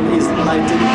is lighted.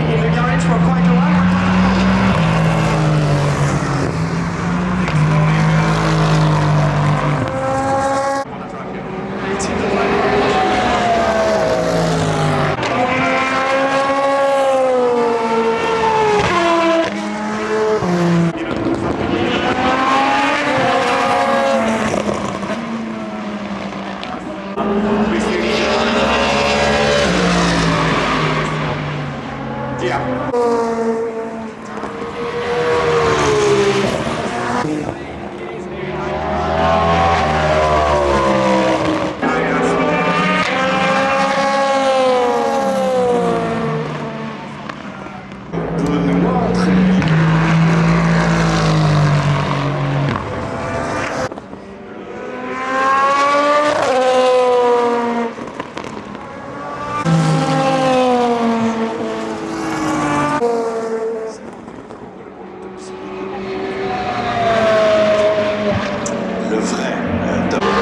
in the garage for quite a while. It's in the Yeah. Donne-moi très bien. Le vrai top.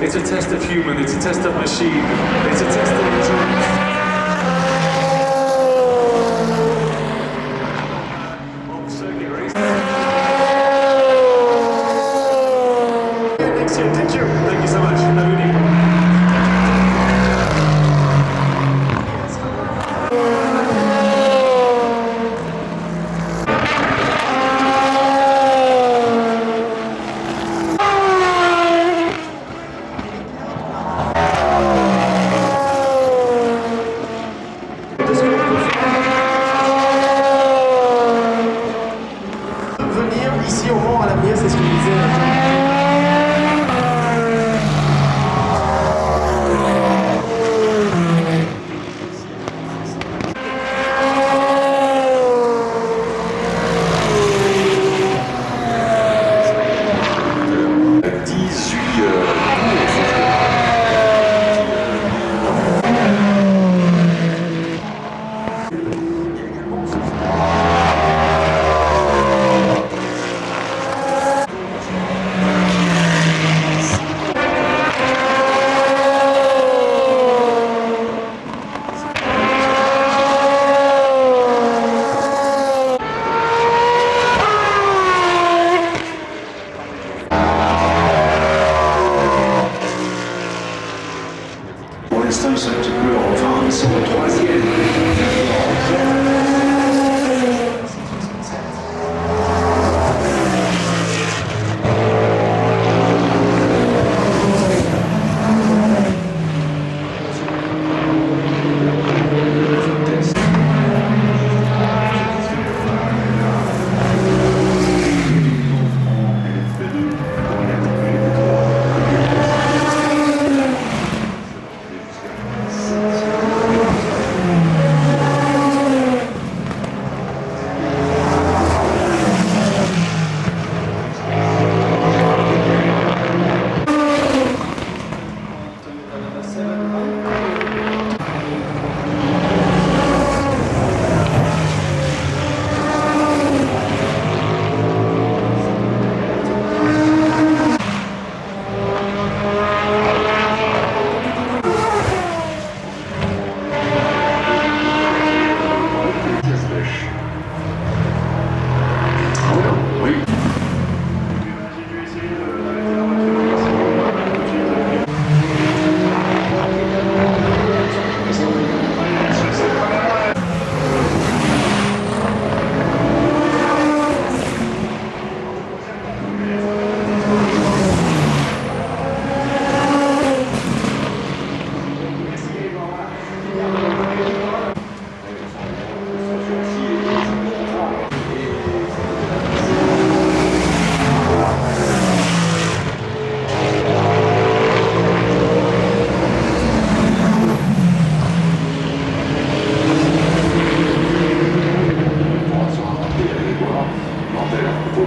It's a test of human, it's a test of machine, it's a test of endurance. Circuit race. Next year, thank you. Thank you so much. Have a good evening. l'instant, ils sont un petit peu enfin, ils sont au troisième.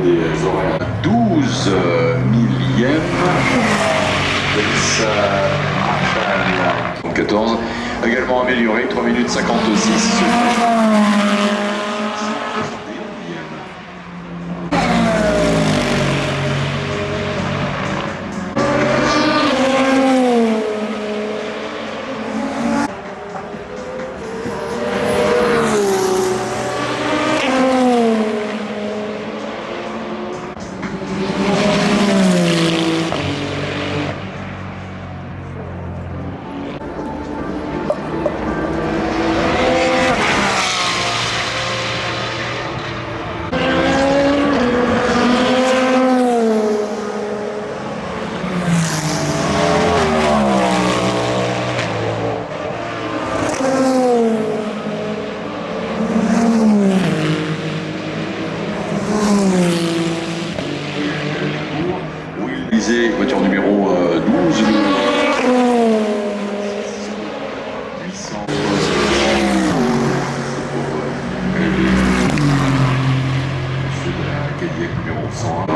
Des horaires 12 millièmes. Marshall 14, également amélioré, 3 minutes 56. Voiture numéro 12. 800. Cadillac numéro 101.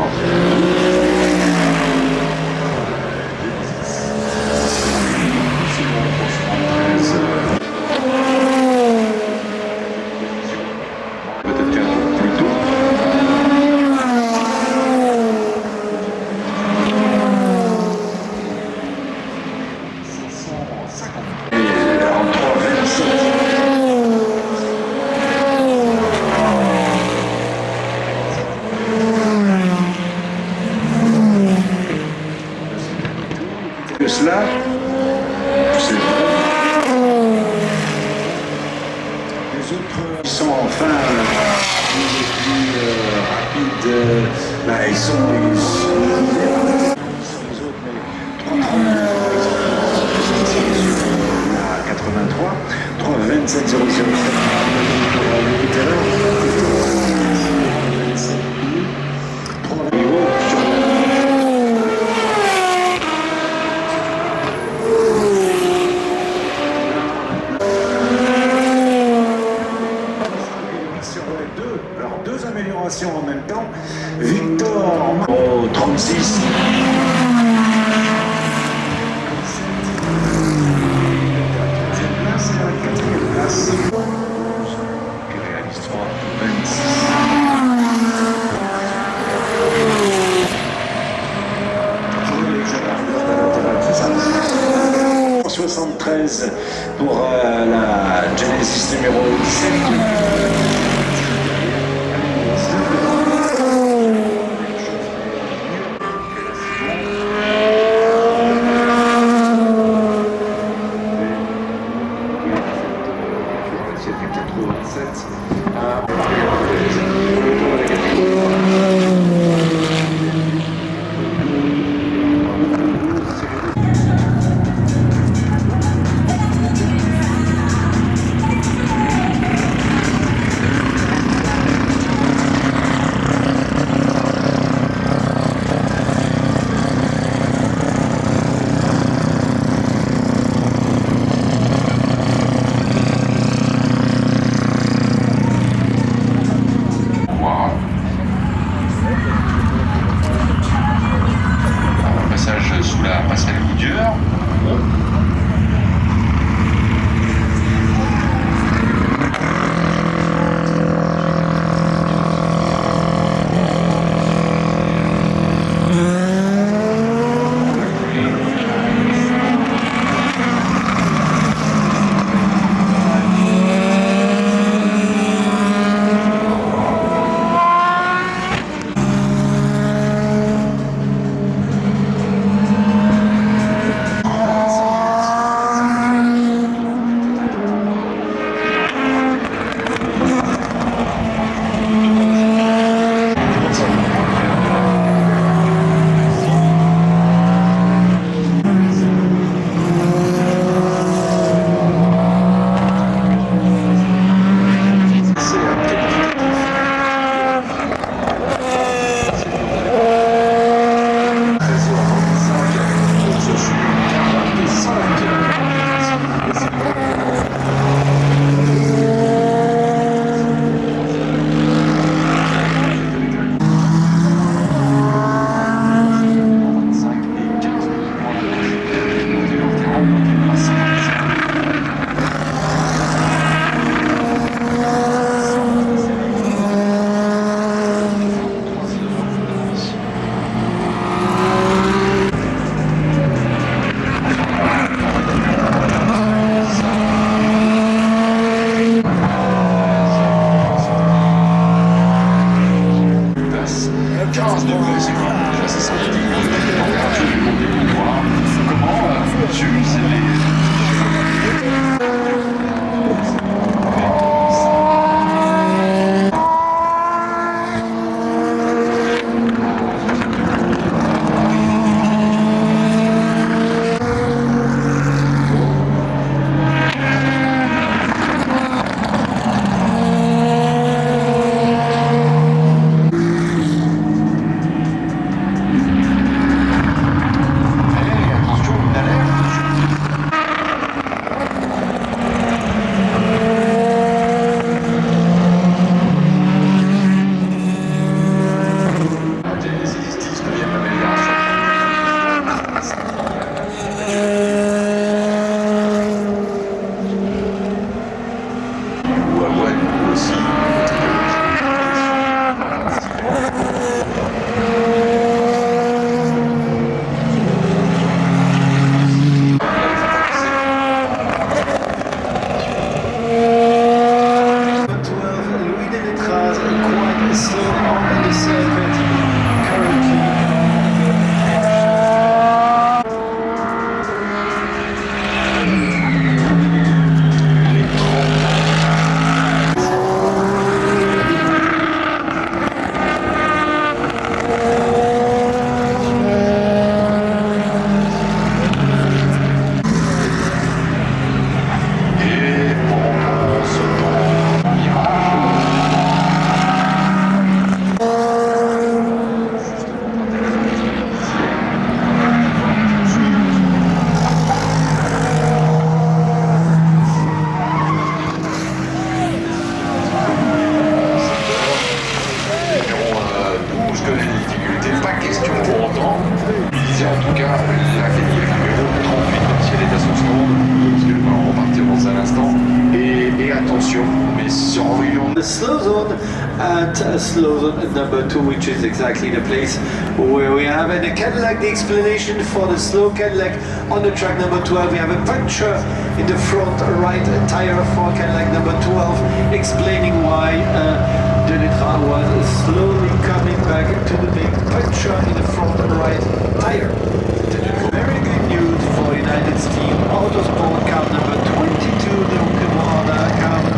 Peut-être qu'un peu plus tôt. Que cela, c'est les autres qui sont enfin les plus rapides, ils sont les autres, mais 83, 3 27 007 deux améliorations en même temps. Victor au 36. Place et à la quatrième place. Qui réalise 3, 26. 73 pour la Genesis numéro 17. slow zone at slow zone number 2, which is exactly the place where we have in the Cadillac the explanation for the slow Cadillac. On the track number 12 we have a puncture in the front right tire for Cadillac number 12, explaining why Deledra was slowly coming back to the big puncture in the front right tire. Very good news for United Steam Autosport car number 22, donc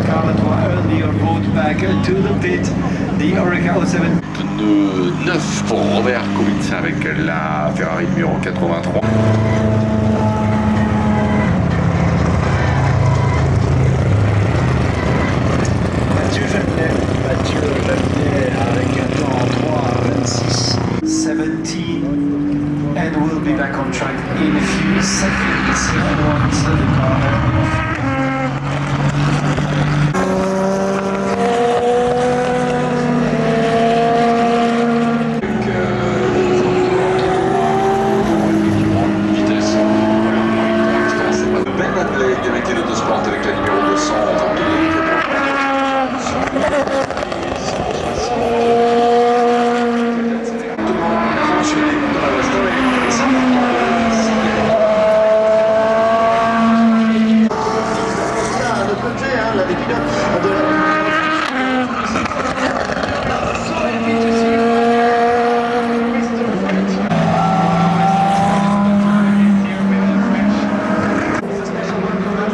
car that was earlier brought back to the pit, the Oreca 07. Pneu 9 pour Robert Kubica avec la Ferrari numéro 83. Mathieu Jalliet avec un temps en 3:26.17, and we'll be back on track in a few seconds once the car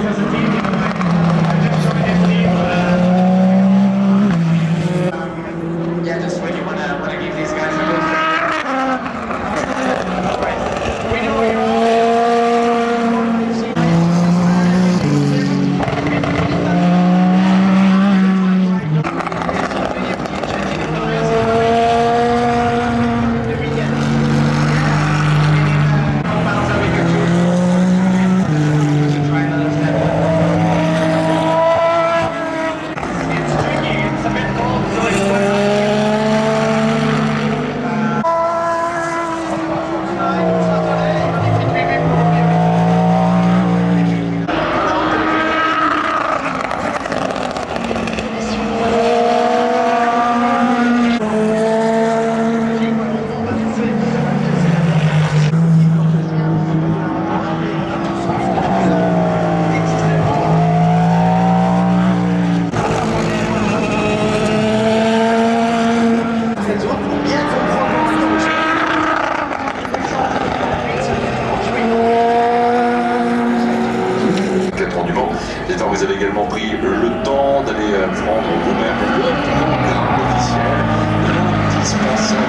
has been Vous avez également pris le temps d'aller prendre vous-même le programme officiel, l'indispensable.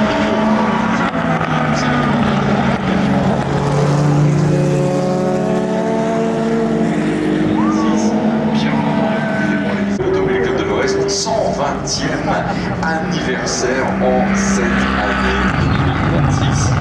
Automobile Club de l'Ouest, 120e anniversaire en cette année 2026.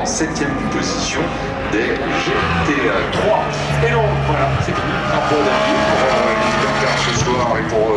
7e position des GT3. Et donc voilà, c'est fini. Un point d'avis pour les leaders ce soir et pour